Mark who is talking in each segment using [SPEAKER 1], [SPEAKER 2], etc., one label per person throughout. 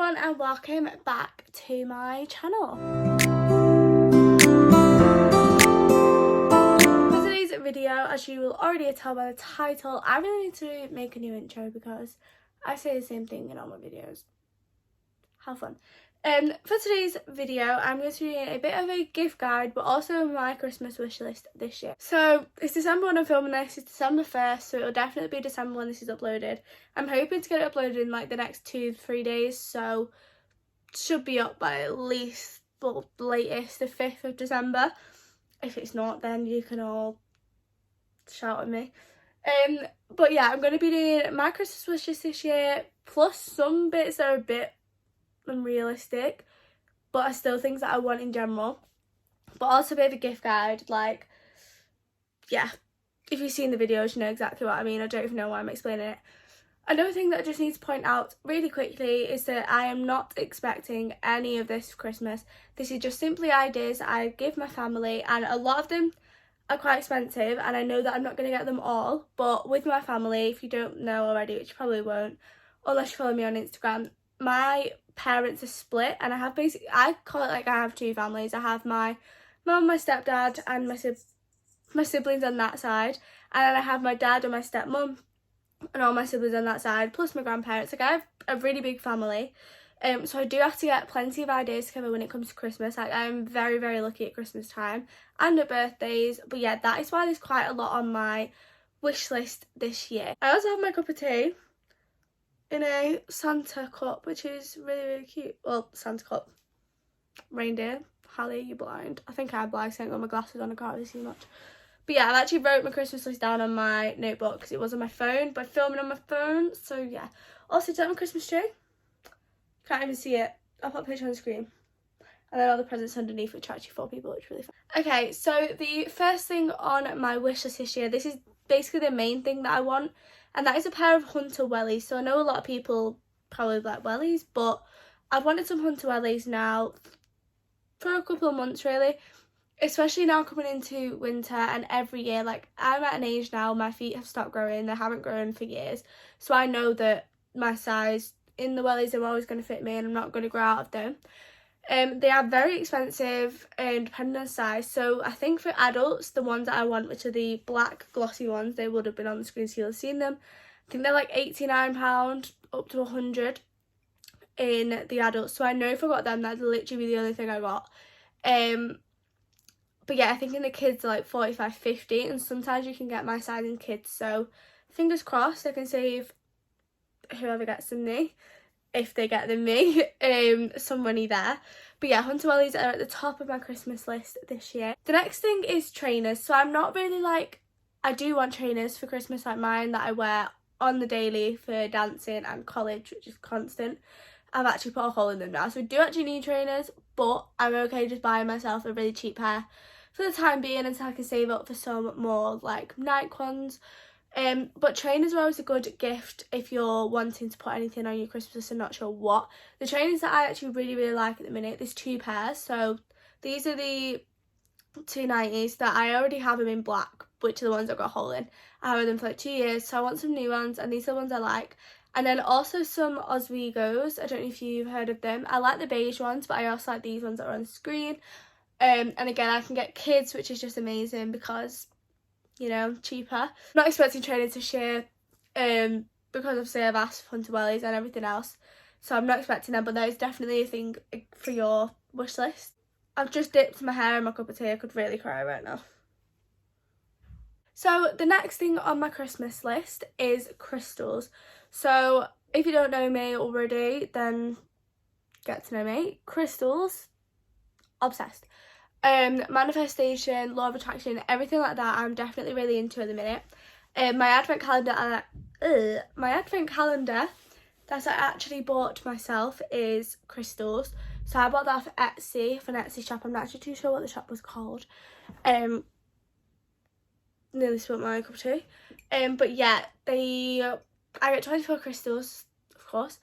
[SPEAKER 1] everyone and welcome back to my channel. For today's video, as you will already tell by the title, I really need to make a new intro because I say the same thing in all my videos. Have fun. For today's video, I'm going to be doing a bit of a gift guide, but also my Christmas wish list this year. So it's December when I'm filming this. It's December 1st, so it'll definitely be December when this is uploaded. I'm hoping to get it uploaded in like the next 2-3 days, so it should be up by at least, well, latest the 5th of December. If it's not, then you can all shout at me. But yeah, I'm going to be doing my Christmas wish list this year, plus some bits that are a bit unrealistic but are still things that I want in general, but also a bit of a gift guide. Like, yeah, if you've seen the videos you know exactly what I mean. I don't even know why I'm explaining it. Another thing that I just need to point out really quickly is that I am not expecting any of this for Christmas. This is just simply ideas I give my family, and a lot of them are quite expensive and I know that I'm not going to get them all, but with my family, if you don't know already, which you probably won't unless you follow me on Instagram, my parents are split, and I call it like I have two families. I have my mum, my stepdad and my siblings on that side, and then I have my dad and my stepmum and all my siblings on that side, plus my grandparents. Like, I have a really big family, so I do have to get plenty of ideas together when it comes to Christmas. Like, I'm very, very lucky at Christmas time and at birthdays, but yeah, that is why there's quite a lot on my wish list this year. I also have my cup of tea in a Santa cup, which is really, really cute. Well, Santa cup. Reindeer. Harleigh, you blind. I think I'm blind, so I ain't got my glasses on, I can't really see much. But yeah, I've actually wrote my Christmas list down on my notebook because it was on my phone, by filming on my phone, so yeah. Also, is that my Christmas tree? Can't even see it. I'll put a picture on the screen. And then all the presents underneath, which are actually for people, which is really fun. Okay, so the first thing on my wish list this year, this is basically the main thing that I want, and that is a pair of Hunter Wellies. So I know a lot of people probably like Wellies, but I've wanted some Hunter Wellies now for a couple of months really, especially now coming into winter. And every year, like, I'm at an age now, my feet have stopped growing, they haven't grown for years, so I know that my size in the Wellies are always going to fit me and I'm not going to grow out of them. They are very expensive depending on size, so I think for adults, the ones that I want, which are the black glossy ones, they would have been on the screen so you'll have seen them. I think they're like £89 up to £100 in the adults, so I know if I got them, that'd literally be the only thing I got. But yeah, I think in the kids are like £45-50, and sometimes you can get my size in kids, so fingers crossed I can save whoever gets them me, if they get them me, some money there. But yeah, Hunter Wellies are at the top of my Christmas list this year. The next thing is trainers. So I'm not really like, I do want trainers for Christmas, like mine that I wear on the daily for dancing and college, which is constant. I've actually put a hole in them now, so I do actually need trainers, but I'm okay just buying myself a really cheap pair for the time being until I can save up for some more like Nike ones. But trainers are always a good gift if you're wanting to put anything on your Christmas list and not sure what. The trainers that I actually really, really like at the minute, there's two pairs. So these are the 290s that I already have them in black, which are the ones I've got a hole in. I have them for like 2 years, so I want some new ones, and these are the ones I like. And then also some Oswegos. I don't know if you've heard of them. I like the beige ones, but I also like these ones that are on the screen. And again, I can get kids, which is just amazing because, you know, cheaper. Not expecting trainers this year, because obviously I've asked for Hunter Wellies and everything else, so I'm not expecting them, but that is definitely a thing for your wish list. I've just dipped my hair in my cup of tea. I could really cry right now. So the next thing on my Christmas list is crystals. So if you don't know me already, then get to know me. Crystals, obsessed. Manifestation, law of attraction, everything like that, I'm definitely really into at the minute. My advent calendar that I actually bought myself is crystals. So I bought that off Etsy, for an Etsy shop. I'm not actually too sure what the shop was called. Nearly spilled my cup of tea. But yeah, I get 24 crystals, of course.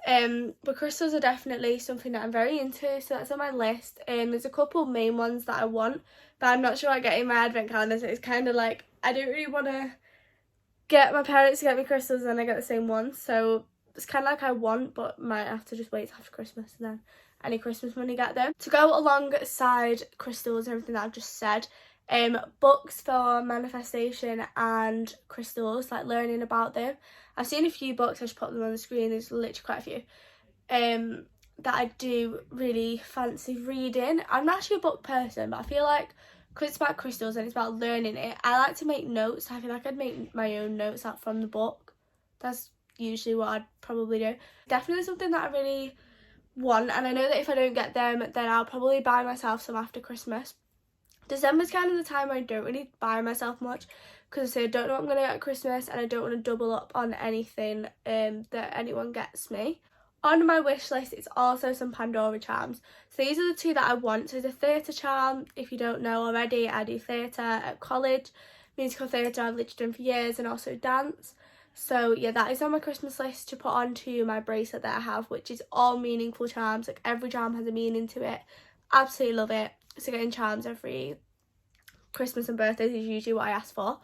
[SPEAKER 1] But crystals are definitely something that I'm very into, so that's on my list. There's a couple main ones that I want, but I'm not sure I get in my advent calendar, so it's kind of like, I don't really want to get my parents to get me crystals and I get the same ones, so it's kind of like I want, but might have to just wait till after Christmas and then any Christmas money get them. To go alongside crystals and everything that I've just said, books for manifestation and crystals, like learning about them. I've seen a few books, I just put them on the screen, there's literally quite a few, that I do really fancy reading. I'm not actually a book person, but I feel like because it's about crystals and it's about learning it, I like to make notes. I feel like I'd make my own notes out from the book. That's usually what I'd probably do. Definitely something that I really want, and I know that if I don't get them, then I'll probably buy myself some after Christmas. December's kind of the time where I don't really buy myself much, because I say I don't know what I'm going to get at Christmas and I don't want to double up on anything that anyone gets me. On my wish list it's also some Pandora charms. So these are the two that I want. So there's a theatre charm. If you don't know already, I do theatre at college. Musical theatre I've literally done for years, and also dance. So yeah, that is on my Christmas list to put onto my bracelet that I have, which is all meaningful charms. Like every charm has a meaning to it. Absolutely love it. So getting charms every Christmas and birthdays is usually what I ask for.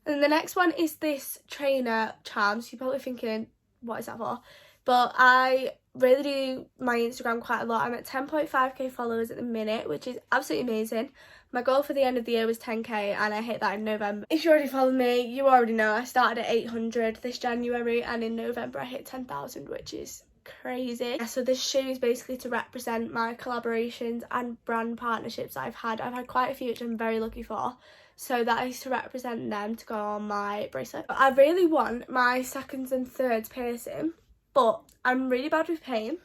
[SPEAKER 1] And the next one is this trainer charm. So you're probably thinking, what is that for? But I really do my Instagram quite a lot. I'm at 10.5k followers at the minute, which is absolutely amazing. My goal for the end of the year was 10k, and I hit that in November. If you already follow me, you already know I started at 800 this January, and in November I hit 10,000, which is crazy. So this shoe is basically to represent my collaborations and brand partnerships that I've had. I've had quite a few, which I'm very lucky for. So that is to represent them to go on my bracelet. But I really want my seconds and thirds piercing, but I'm really bad with pain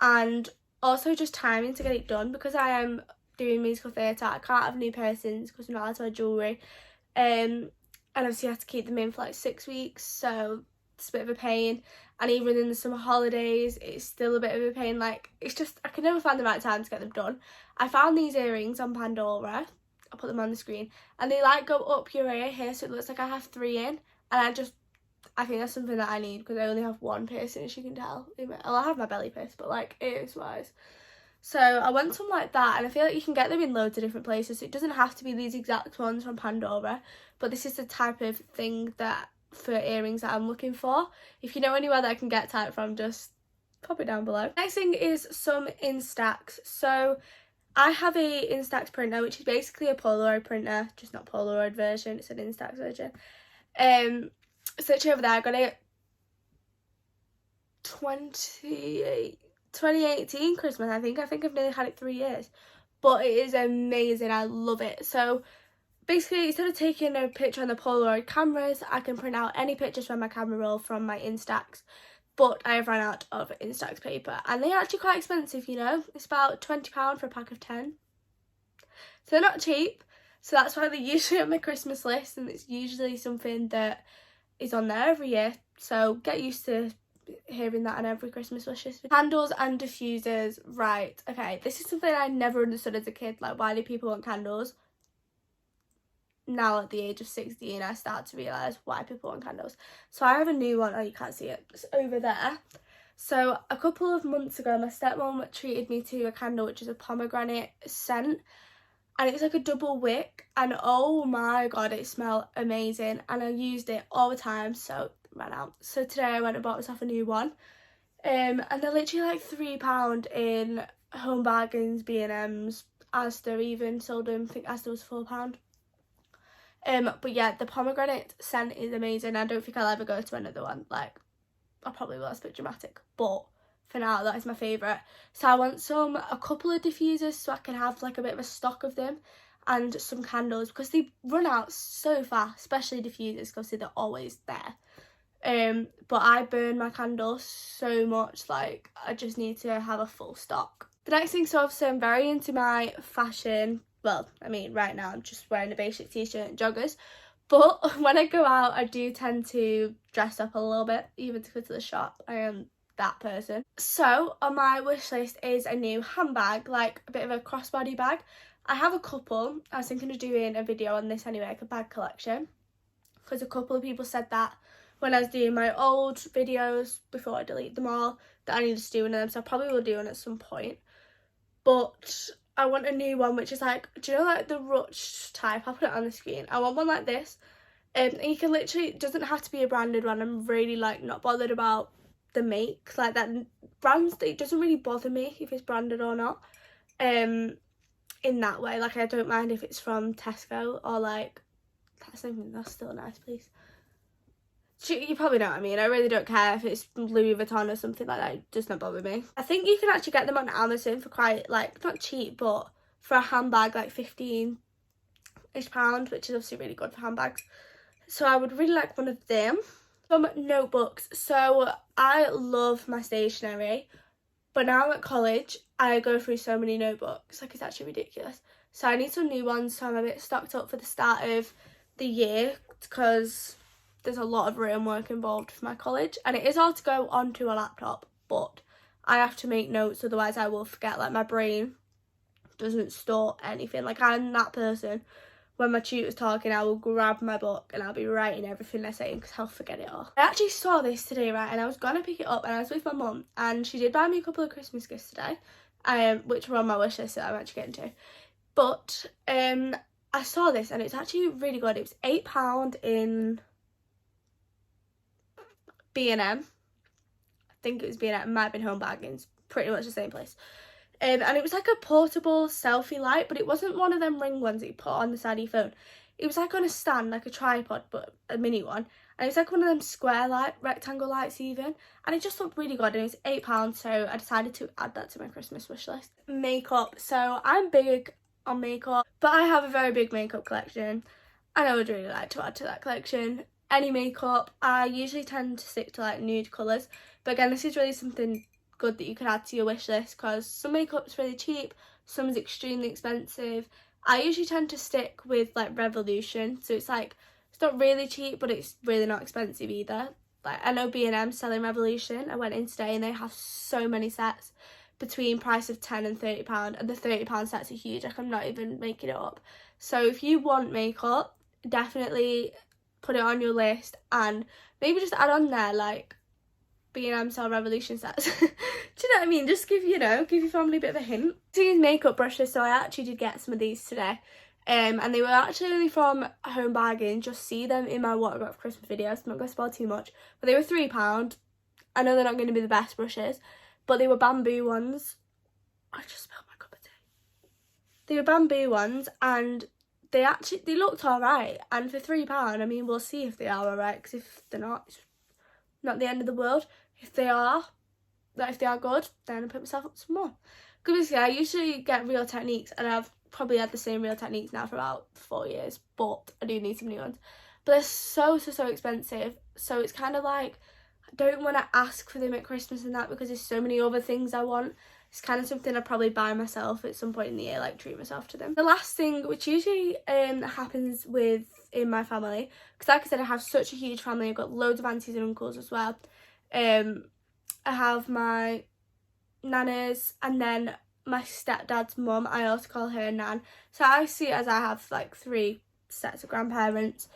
[SPEAKER 1] and also just timing to get it done, because I am doing musical theatre. I can't have new piercings because I'm not allowed to wear jewellery, and obviously I have to keep them in for like 6 weeks, so it's a bit of a pain. And even in the summer holidays it's still a bit of a pain. Like, it's just, I can never find the right time to get them done. I found these earrings on Pandora, I'll put them on the screen, and they like go up your ear here, so it looks like I have 3 in, and I think that's something that I need, because I only have one piercing, as you can tell. Well, I have my belly pierced, but like ears wise. So I want some like that, and I feel like you can get them in loads of different places, so it doesn't have to be these exact ones from Pandora, but this is the type of thing that for earrings that I'm looking for. If you know anywhere that I can get type from, just pop it down below. Next thing is some Instax. So I have a Instax printer, which is basically a Polaroid printer, just not Polaroid version, it's an Instax version. So over there, I got it 2018 Christmas, I think I've nearly had it 3 years, but it is amazing. I love it. So basically, instead of taking a picture on the Polaroid cameras, I can print out any pictures from my camera roll from my Instax, but I have run out of Instax paper, and they're actually quite expensive, you know. It's about £20 for a pack of 10, so they're not cheap. So that's why they're usually on my Christmas list, and it's usually something that is on there every year, so get used to hearing that on every Christmas wish list. Candles and diffusers. Right, okay, this is something I never understood as a kid, like why do people want candles? Now at the age of 16 I start to realise why people want candles. So I have a new one. Oh, you can't see it, it's over there. So a couple of months ago my stepmom treated me to a candle which is a pomegranate scent, and it's like a double wick, and oh my god, it smelled amazing, and I used it all the time, so it ran out. So today I went and bought myself a new one, and they're literally like £3 in Home Bargains, B&M's, Asda even sold them. I think Asda was £4. But yeah, the pomegranate scent is amazing. I don't think I'll ever go to another one. Like, I probably will, it's a bit dramatic, but for now that is my favourite. So I want a couple of diffusers so I can have like a bit of a stock of them, and some candles, because they run out so fast, especially diffusers, because they're always there. But I burn my candles so much, like I just need to have a full stock. The next thing, so obviously I'm very into my fashion. Well, I mean, right now I'm just wearing a basic t-shirt and joggers, but when I go out I do tend to dress up a little bit, even to go to the shop. I am that person. So on my wish list is a new handbag, like a bit of a crossbody bag. I have a couple. I was thinking of doing a video on this anyway, like a bag collection, because a couple of people said that when I was doing my old videos before I delete them all, that I needed to do one of them, so I probably will do one at some point. But I want a new one which is like, do you know like the ruched type? I'll put it on the screen. I want one like this, and you can literally, it doesn't have to be a branded one. I'm really like not bothered about the make, like that brands, it doesn't really bother me if it's branded or not, in that way. Like I don't mind if it's from Tesco or like, that's still a nice place. You probably know what I mean. I really don't care if it's Louis Vuitton or something like that. It does not bother me. I think you can actually get them on Amazon for quite, like, not cheap, but for a handbag, like £15-ish, which is obviously really good for handbags. So I would really like one of them. Some notebooks. So I love my stationery, but now I'm at college, I go through so many notebooks. Like, it's actually ridiculous. So I need some new ones, so I'm a bit stocked up for the start of the year, because there's a lot of written work involved for my college, and it is all to go onto a laptop, but I have to make notes, otherwise I will forget. Like, my brain doesn't store anything. Like, I'm that person, when my tutor's talking, I will grab my book and I'll be writing everything they're saying because I'll forget it all. I actually saw this today, right, and I was gonna pick it up, and I was with my mum, and she did buy me a couple of Christmas gifts today, which were on my wish list that I'm actually getting to. But I saw this, and it's actually really good. It was £8 in B&M. I think it was B&M. It might have been Home Bargains. Pretty much the same place. And it was like a portable selfie light, but it wasn't one of them ring ones that you put on the side of your phone. It was like on a stand, like a tripod, but a mini one. And it was like one of them square light, rectangle lights even. And it just looked really good, and it was £8, so I decided to add that to my Christmas wish list. Makeup. So I'm big on makeup, but I have a very big makeup collection, and I would really like to add to that collection. Any makeup, I usually tend to stick to like nude colours, but again, this is really something good that you can add to your wish list, because some makeup's really cheap, some is extremely expensive. I usually tend to stick with like Revolution, so it's like, it's not really cheap, but it's really not expensive either. Like, I know B&M selling Revolution. I went in today and they have so many sets between price of £10 and £30, and the £30 sets are huge. Like, I'm not even making it up. So if you want makeup, definitely put it on your list, and maybe just add on there like B&M sell Revolution sets. Do you know what I mean? Just give your family a bit of a hint. These makeup brushes, so I actually did get some of these today, and they were actually only from Home Bargains. Just see them in my what I got for Christmas videos. I'm not going to spoil too much, but they were £3. I know they're not going to be the best brushes, but they were bamboo ones. I just spilled my cup of tea. They were bamboo ones, and they looked alright, and for £3, I mean, we'll see if they are alright, because if they're not, it's not the end of the world. If they are good, then I put myself up some more. Because basically, I usually get Real Techniques, and I've probably had the same Real Techniques now for about 4 years, but I do need some new ones. But they're so expensive, so it's kind of like, I don't want to ask for them at Christmas and that, because there's so many other things I want. It's kind of something I'd probably buy myself at some point in the year, like treat myself to them. The last thing, which usually happens in my family, because like I said, I have such a huge family. I've got loads of aunties and uncles as well. I have my nanas, and then my stepdad's mum, I also call her Nan. So I see it as I have like 3 sets of grandparents.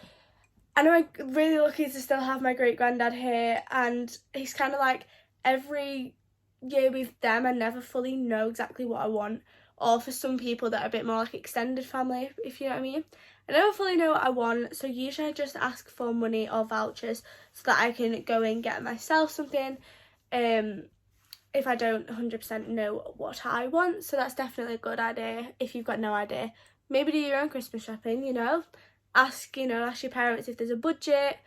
[SPEAKER 1] And I'm really lucky to still have my great granddad here, and he's kind of like, every year with them I never fully know exactly what I want, or for some people that are a bit more like extended family, if you know what I mean, I never fully know what I want. So usually I just ask for money or vouchers so that I can go and get myself something if I don't 100% know what I want. So that's definitely a good idea. If you've got no idea, maybe do your own Christmas shopping, you know, ask your parents if there's a budget,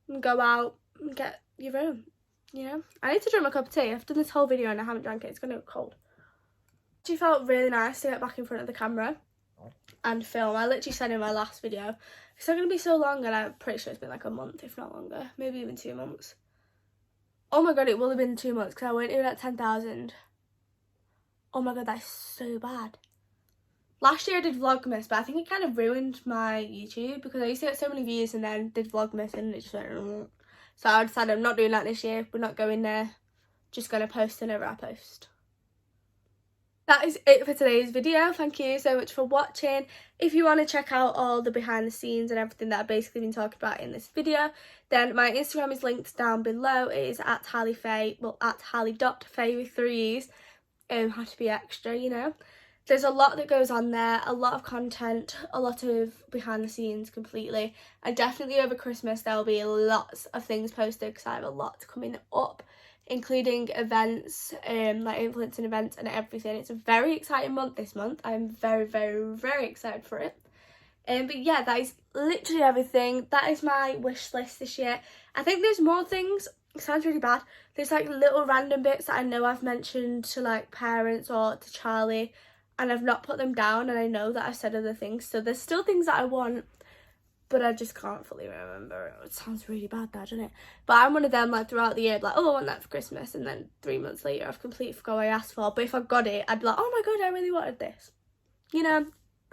[SPEAKER 1] and go out and get your own. You know, I need to drink my cup of tea. I've done this whole video and I haven't drank it. It's gonna get cold. It actually felt really nice to get back in front of the camera and film. I literally said in my last video, it's not gonna be so long, and I'm pretty sure it's been like a month, if not longer, maybe even 2 months. Oh my god, it will have been 2 months, because I went in at 10,000. Oh my god, that's so bad. Last year I did Vlogmas, but I think it kind of ruined my YouTube, because I used to get so many views and then did Vlogmas and it just went. So I decided I'm not doing that this year. We're not going there. Just going to post whenever I post. That is it for today's video. Thank you so much for watching. If you want to check out all the behind the scenes and everything that I've basically been talking about in this video, then my Instagram is linked down below. It is at Harleigh-Faye, well, at Harleigh.Faye with 3 E's. Had to be extra, you know. There's a lot that goes on there, a lot of content, a lot of behind the scenes completely. And definitely over Christmas there will be lots of things posted, because I have a lot coming up. including events, like influencing events and everything. It's a very exciting month this month. I'm very, very, very excited for it. But yeah, that is literally everything. That is my wish list this year. I think there's more things. It sounds really bad. There's like little random bits that I know I've mentioned to like parents or to Charlie, and I've not put them down, and I know that I've said other things. So there's still things that I want, but I just can't fully remember. It sounds really bad, that, doesn't it? But I'm one of them, like, throughout the year, like, oh, I want that for Christmas, and then 3 months later I've completely forgot what I asked for. But if I got it, I'd be like, oh my god, I really wanted this. You know,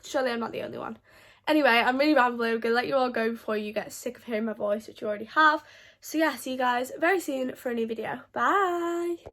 [SPEAKER 1] surely I'm not the only one. Anyway, I'm really rambling. I'm gonna let you all go before you get sick of hearing my voice, which you already have. So yeah, see you guys very soon for a new video. Bye!